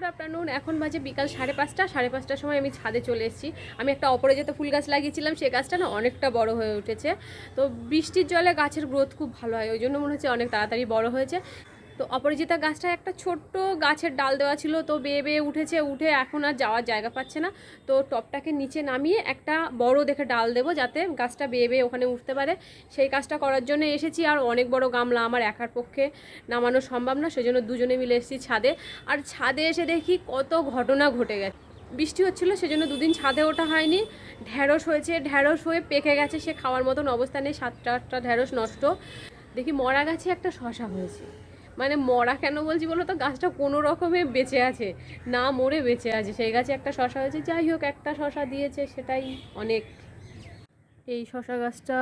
Good afternoon. এখন বাজে বিকাল 5:30। 5:30টার সময় আমি ছাদে চলে এসেছি। আমি একটা অপরাজিতা ফুল গাছ লাগিয়েছিলাম, সেই গাছটা না অনেকটা বড় হয়ে উঠেছে। তো বৃষ্টির জলে গাছের গ্রোথ খুব ভালো হয়, ওই জন্য মনে হচ্ছে অনেক তাড়াতাড়ি বড় হয়েছে। তো অপরাজিতা গাছটা একটা ছোট্ট গাছের ডাল দেওয়া ছিল, তো বেয়ে বেয়ে উঠেছে, উঠে এখন আর যাওয়ার জায়গা পাচ্ছে না। তো টপটাকে নিচে নামিয়ে একটা বড় দেখে ডাল দেবো, যাতে গাছটা বেয়ে বেয়ে ওখানে উঠতে পারে। সেই কাজটা করার জন্য এসেছি। আর অনেক বড় গামলা আমার একার পক্ষে নামানো সম্ভব না, সেজন্য দুজনে মিলে এসেছি ছাদে। আর ছাদে এসে দেখি কত ঘটনা ঘটে গেছে। বৃষ্টি হচ্ছিল, সেজন্য দুদিন ছাদে ওঠা হয়নি। ঢ্যাঁড়স হয়েছে, ঢ্যাঁড়স হয়ে পেকে গেছে, সে খাওয়ার মতন অবস্থা নেই। 7-8টা ঢ্যাঁড়স নষ্ট। দেখি মরা গাছে একটা শশা হয়েছে। মানে মরা কেন বলছি বলো তো, গাছটা কোনো রকমে বেঁচে আছে, না মরে বেঁচে আছে। সেই গাছে একটা শশা হয়েছে, যাই হোক একটা শশা দিয়েছে, সেটাই অনেক। এই শশা গাছটা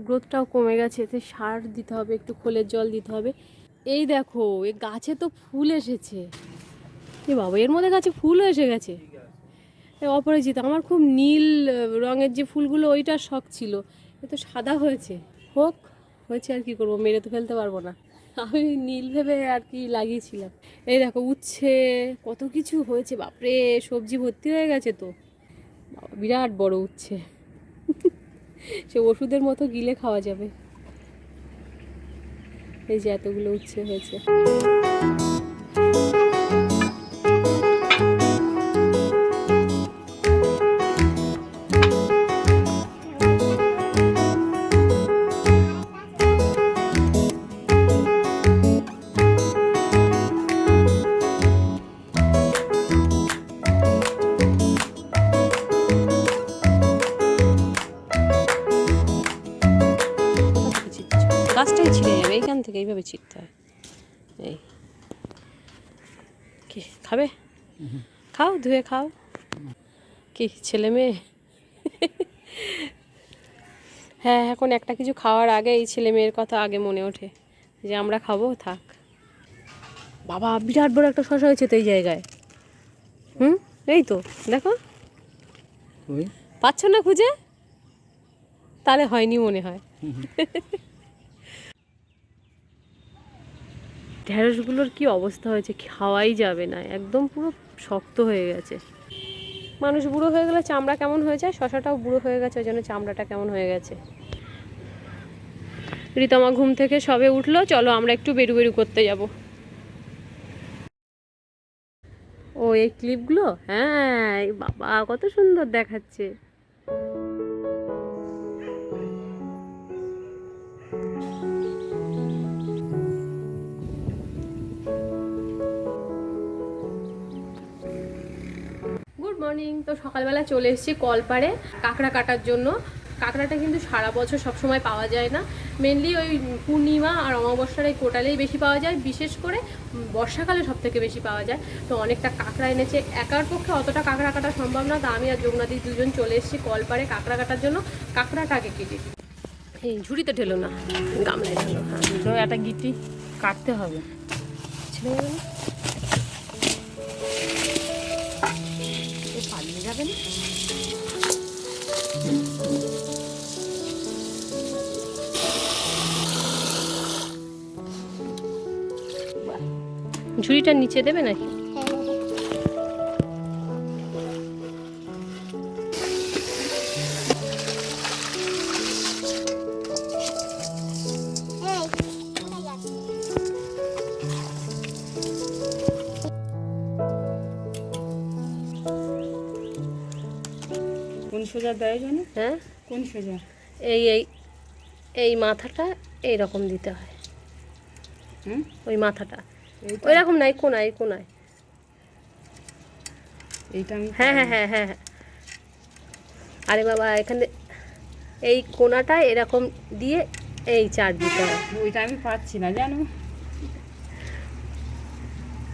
গ্রোথটাও কমে গেছে, এতে সার দিতে হবে, একটু খোলের জল দিতে হবে। এই দেখো, এই গাছে তো ফুল এসেছে। এ বাবা, এর মধ্যে গাছে ফুলও এসে গেছে। অপরাজিতা, আমার খুব নীল রঙের যে ফুলগুলো ওইটার শখ ছিল, এ তো সাদা হয়েছে। হোক, হয়েছে আর কি করবো, মেরে তো ফেলতে পারবো না। আমি নীল ভেবে আর কি লাগিয়েছিলাম। এই দেখো উচ্ছে, কত কিছু হয়েছে, বাপরে সবজি ভর্তি হয়ে গেছে তো। বাবা, বিরাট বড় উচ্ছে, সে ওষুধের মতো গিলে খাওয়া যাবে। এই যে এতগুলো উচ্ছে হয়েছে। গাছটাই ছিঁড়ে যাবে এইখান থেকে, এইভাবে ছিঁড়তে হয়। এই কি খাবে? খাও, ধুয়ে খাও। কি ছেলে মেয়ে? হ্যাঁ, এখন একটা কিছু খাওয়ার আগে এই ছেলে মেয়ের কথা আগে মনে ওঠে, যে আমরা খাবো, থাক। বাবা, বিরাট বড় একটা শশা হয়েছে তো এই জায়গায়। এই তো দেখো, পাচ্ছ না খুঁজে? তাহলে হয়নি মনে হয়। ঢ্যাঁড়সগুলোর কি অবস্থা হয়েছে, খাওয়াই যাবে না, একদম পুরো শক্ত হয়ে গেছে। মানুষ বুড়ো হয়ে গেলে চামড়া কেমন হয়ে যায়, শশাটাও বুড়ো হয়ে গেছে, ওই জন্য চামড়াটা কেমন হয়ে গেছে। রিতমা ঘুম থেকে সবে উঠলো, চলো আমরা একটু বেরু বেরু করতে যাব। ও এই ক্লিপগুলো, হ্যাঁ বাবা কত সুন্দর দেখাচ্ছে। Good morning. তো সকালবেলা চলে এসেছি কলপাড়ে কাঁকড়া কাটার জন্য। কাঁকড়াটা কিন্তু সারা বছর সবসময় পাওয়া যায় না, মেনলি ওই পূর্ণিমা আর অমাবস্যার এই কোটালেই বেশি পাওয়া যায়, বিশেষ করে বর্ষাকালে সব থেকে বেশি পাওয়া যায়। তো অনেকটা কাঁকড়া এনেছে, একার পক্ষে অতটা কাঁকড়া কাটা সম্ভব না, তা আমি আর যমুনাদি দুজন চলে এসেছি কলপাড়ে কাঁকড়া কাটার জন্য। কাঁকড়াটা আগে কেটে এই ঝুড়িতে ঢেলো না, গামলায় ঢেলো। হ্যাঁ, একটা গিটি কাটতে হবে, ছেলে পালিয়ে যাবে না। ঝুড়িটা নিচে দেবে নাকি? কোন সোজা দেয় জানো? হ্যাঁ, কোন সোজা? এই এই এই মাথাটা এইরকম দিতে হয়। ওই মাথাটা ওই রকম নাই, কোনায় কোনায়। এইটা আমি হ্যাঁ হ্যাঁ হ্যাঁ হ্যাঁ হ্যাঁ। আরে বাবা, এখানে এই কোনাটা এরকম দিয়ে এই চার দিতে হয়। ওইটা আমি পাচ্ছি না জানো।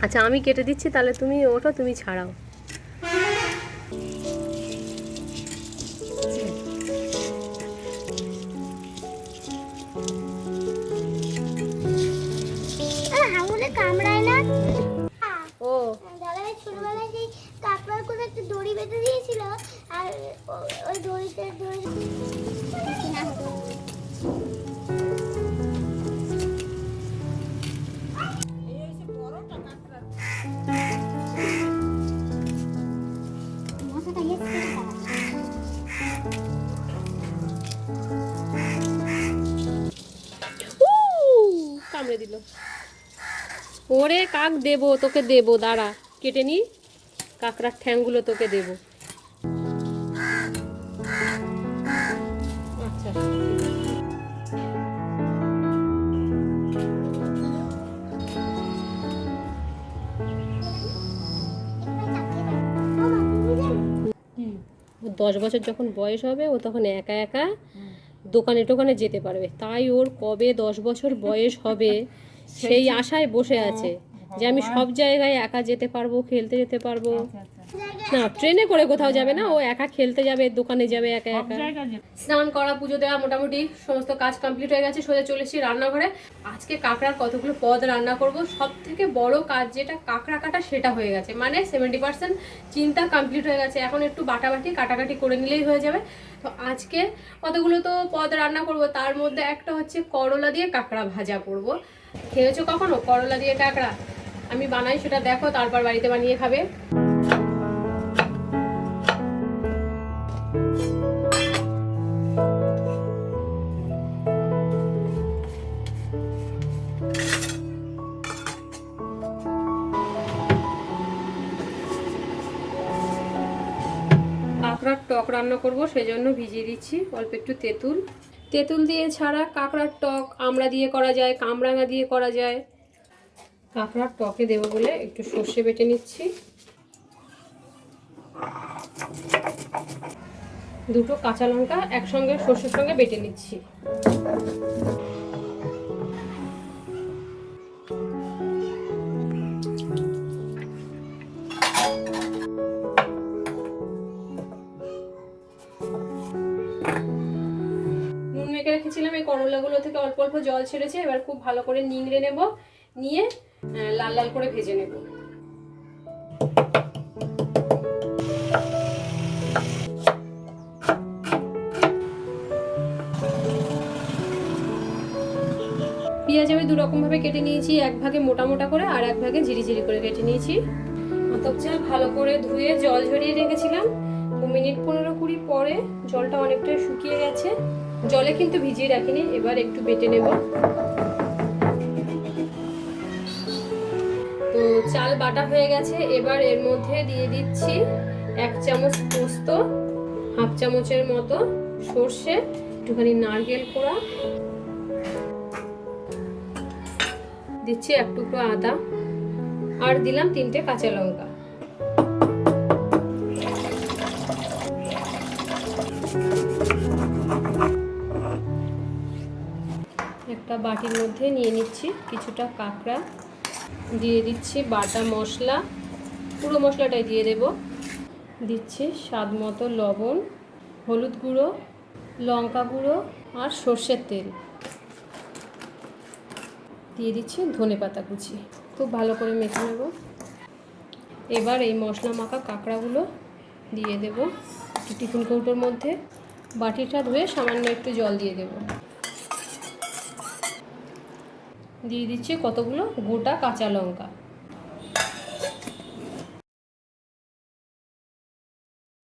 আচ্ছা, আমি কেটে দিচ্ছি, তাহলে তুমি ওটা তুমি ছাড়াও। কামড়ায় না। ও দাদা ছোটবেলায় যে কাকড়ার করে একটা দড়ি বেঁধে দিয়েছিল, আর ওই দড়িতে না হতো। এই এসে বড়টা কাকড়া ওরে কাক দেবো, তোকে দেবো, দাঁড়া কেটে নি, কাঁকড়ার ঠ্যাংগুলো তোকে দেবো। আচ্ছা ও 10 বছর যখন বয়স হবে ও তখন একা একা দোকানে টোকানে যেতে পারবে, তাই ওর কবে 10 বছর বয়স হবে সেই আশায় বসে আছে যে আমি সব জায়গায় একা যেতে পারবো, খেলতে যেতে পারবো। না ট্রেনে করে কোথাও যাবে না, ও একা খেলতে যাবে, দোকানে যাবে একা একা। স্নান করা, পুজো দেওয়া, মোটামুটি সমস্ত কাজ কমপ্লিট হয়ে গেছে। সোজা চলে এসেছি রান্নাঘরে। আজকে কাঁকড়ার কতগুলো পদ রান্না করব। সব থেকে বড় কাজ যেটা কাঁকড়া কাটা, সেটা হয়ে গেছে, মানে 70% চিন্তা কমপ্লিট হয়ে গেছে। এখন একটু বাটাবাটি কাটাকাটি করে নিলেই হয়ে যাবে। তো আজকে কতগুলো তো পদ রান্না করব, তার মধ্যে একটা হচ্ছে করলা দিয়ে কাঁকড়া ভাজা করব। খেয়েছো কখনো করলা দিয়ে কাঁকড়া? আমি বানাই, সেটা দেখো, তারপর বাড়িতে বানিয়ে খাবে। কাঁকড়ার টক রান্না করব, সেজন্য ভিজিয়ে দিচ্ছি অল্প একটু তেঁতুল। তেঁতুল দিয়ে ছাড়া কাঁকড়ার টক আমড়া দিয়ে করা যায়, কামরাঙা দিয়ে করা যায়। কাঁকড়ার টকে দেবো বলে একটু সর্ষে বেটে নিচ্ছি। দুটো কাঁচা লঙ্কা একসঙ্গে সর্ষের সঙ্গে বেটে নিচ্ছি। নুন মেখে রেখেছিলাম, এই করলাগুলো থেকে অল্প অল্প জল ছেড়েছে। এবার খুব ভালো করে নিংড়ে নেব, নিয়ে লাল লাল করে ভেজে নেব। পেঁয়াজ আমি 2 রকম ভাবে কেটে নিয়েছি, এক ভাগে মোটা মোটা করে আর এক ভাগে ঝিরিঝিরি করে কেটে নিয়েছি। আতপ চাল ভালো করে ধুয়ে জল ঝরিয়ে রেখেছিলাম। 2 মিনিট 15-20 পরে জলটা অনেকটাই শুকিয়ে গেছে। জলে কিন্তু ভিজিয়ে রাখিনি। এবার একটু বেটে নেব। তো চাল বাটা হয়ে গেছে। এবার এর মধ্যে দিয়ে দিচ্ছি 1 চামচ পোস্ত, 1/2 চামচের মতো সর্ষে, একটুখানি নারকেল কোড়া, দিচ্ছি 1 টুকরো আদা, আর দিলাম 3টে কাঁচা লঙ্কা। একটা বাটির মধ্যে নিয়ে নিচ্ছি কিছুটা কাঁকড়া, দিয়ে দিচ্ছি বাটা মশলা, পুরো মশলাটাই দিয়ে দেব। দিচ্ছি স্বাদ মতো লবণ, হলুদ গুঁড়ো, লঙ্কা গুঁড়ো আর সর্ষের তেল, দিয়ে দিচ্ছি ধনেপাতা কুচি। খুব ভালো করে মেখে নেব। এবার এই মশলা মাখা কাঁকড়াগুলো দিয়ে দেব টিফিন কৌটোর মধ্যে। বাটিটা ধুয়ে সামান্য একটু জল দিয়ে দেব। দিয়ে দিচ্ছি কতগুলো গোটা কাঁচা লঙ্কা।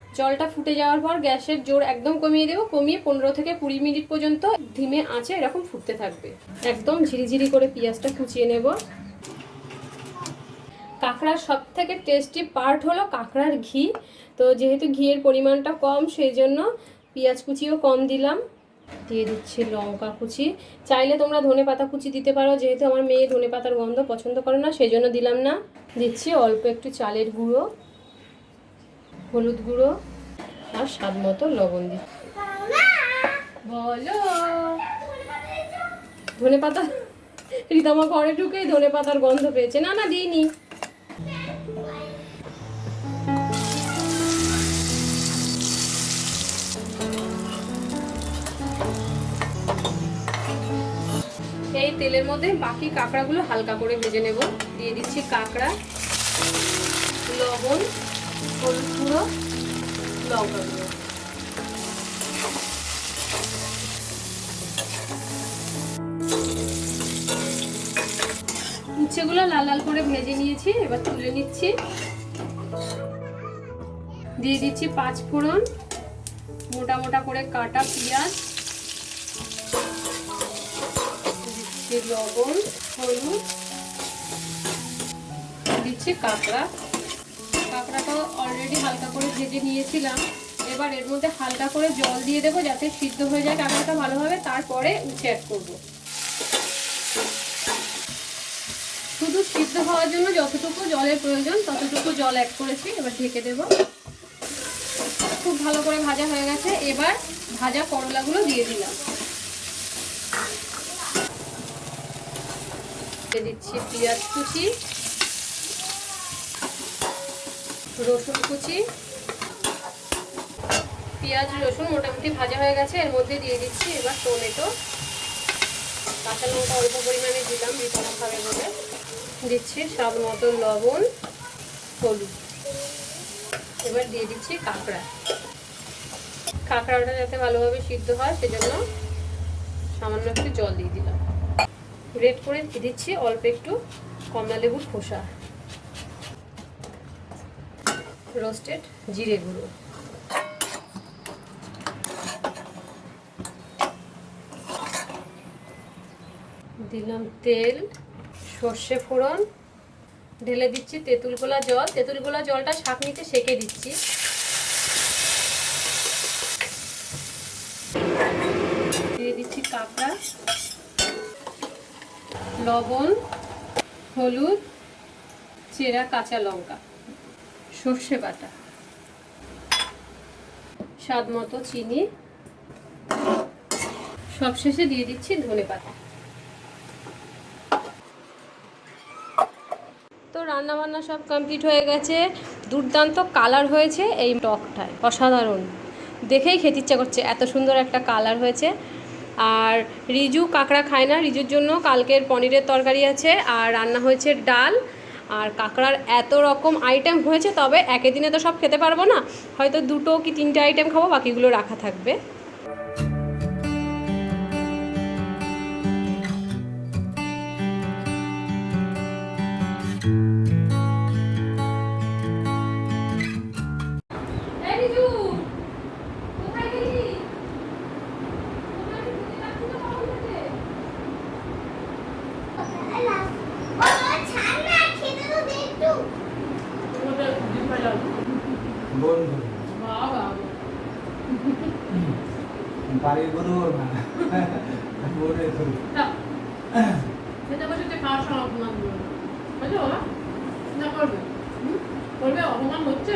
জলটা ফুটে যাওয়ার পর গ্যাসের জোর একদম কমিয়ে দেবো। কমিয়ে 15 থেকে 20 মিনিট পর্যন্ত ধিমে আঁচে এরকম ফুটতে থাকবে। একদম ঝিরিঝিরি করে পেঁয়াজটা কুচিয়ে নেব। কাঁকড়ার সব থেকে টেস্টি পার্ট হলো কাঁকড়ার ঘি। তো যেহেতু ঘিয়ের পরিমাণটা কম, সেই জন্য পেঁয়াজ কুচিও কম দিলাম। দিয়ে দিচ্ছি লঙ্কা কুচি। চাইলে তোমরা ধনেপাতা কুচি দিতে পারো, যেহেতু আমার মেয়ে ধনেপাতার গন্ধ পছন্দ করে না, সেই জন্য দিলাম না। দিচ্ছি অল্প একটু চালের গুঁড়ো, হলুদ গুঁড়ো আর স্বাদ মতো লবণ দিচ্ছি। বলো, ধনেপাতা রিতমা ঘরে ঢুকেই ধনেপাতার গন্ধ পেয়েছে। না না দিইনি। এই তেলের মধ্যে বাকি কাঁকড়াগুলো হালকা করে ভেজে নেব। দিয়ে দিচ্ছি কাঁকড়া, লবণ, হলুদ গুঁড়ো, লঙ্কা গুঁড়ো। উচ্ছেগুলো লাল লাল করে ভেজে নিয়েছি, এবার তুলে নিচ্ছি। দিয়ে দিচ্ছি 5 ফোড়ন, মোটা মোটা করে কাটা পেঁয়াজ, দিচ্ছি লবণ, হলুদ, দিচ্ছি কাঁকড়া। কাঁকড়াটা অলরেডি হালকা করে ভেজে নিয়েছিলাম। এবার এর মধ্যে হালকা করে জল দিয়ে দেবো যাতে সিদ্ধ হয়ে যায় কাঁকড়াটা ভালোভাবে, তারপরে উচ্ছে অ্যাড করবো। শুধু সিদ্ধ হওয়ার জন্য যতটুকু জলের প্রয়োজন ততটুকু জল অ্যাড করেছি। এবার ঢেকে দেবো। খুব ভালো করে ভাজা হয়ে গেছে। এবার ভাজা করলাগুলো দিয়ে দিলাম। দিয়ে দিচ্ছি পেঁয়াজ কুচি, রসুন কুচি। পেঁয়াজ রসুন মোটামুটি ভাজা হয়ে গেছে। এর মধ্যে দিয়ে দিচ্ছি এবার টমেটো, কাঁচা লঙ্কা অল্প পরিমাণে দিলাম বিপন্ন খাবে বলে। দিচ্ছি স্বাদ মতো লবণ, হলুদ। এবার দিয়ে দিচ্ছি কাঁকড়া। কাঁকড়াটা যাতে ভালোভাবে সিদ্ধ হয় সেজন্য সামান্য একটু জল দিয়ে দিলাম। গ্রেট করে দিচ্ছি অল্প একটু কমলা লেবুর খোসা, রোস্টেড জিরে গুঁড়ো, দিলাম তেল, সর্ষে ফোড়ন, ঢেলে দিচ্ছি তেঁতুল গোলা জল। তেঁতুল গোলা জলটা ছাঁকনিতে সেঁকে দিচ্ছি। দিয়ে দিচ্ছি কাঁকড়া, লবণ, হলুদ, চেরা কাঁচা লঙ্কা, সর্ষে বাটা, স্বাদ মতো চিনি, সবশেষে দিয়ে দিচ্ছি ধনেপাতা। তো রান্না বান্না সব কমপ্লিট হয়ে গেছে। দুর্দান্ত কালার হয়েছে এই টকটায়, অসাধারণ। দেখেই খেতে ইচ্ছা করছে, এত সুন্দর একটা কালার হয়েছে। আর রিজু কাঁকড়া খায় না, রিজুর জন্য কালকের পনিরের তরকারি আছে, আর রান্না হয়েছে ডাল আর কাঁকড়ার এত রকম আইটেম হয়েছে। তবে একই দিনে তো সব খেতে পারবো না, হয়তো 2 কি 3টে আইটেম খাবো, বাকিগুলো রাখা থাকবে। বাড়ির গরু না বোনের গরু খেতে বসে খাওয়ার সময় অপমান করবে, বুঝলো না করবে, করবে, অপমান হচ্ছে।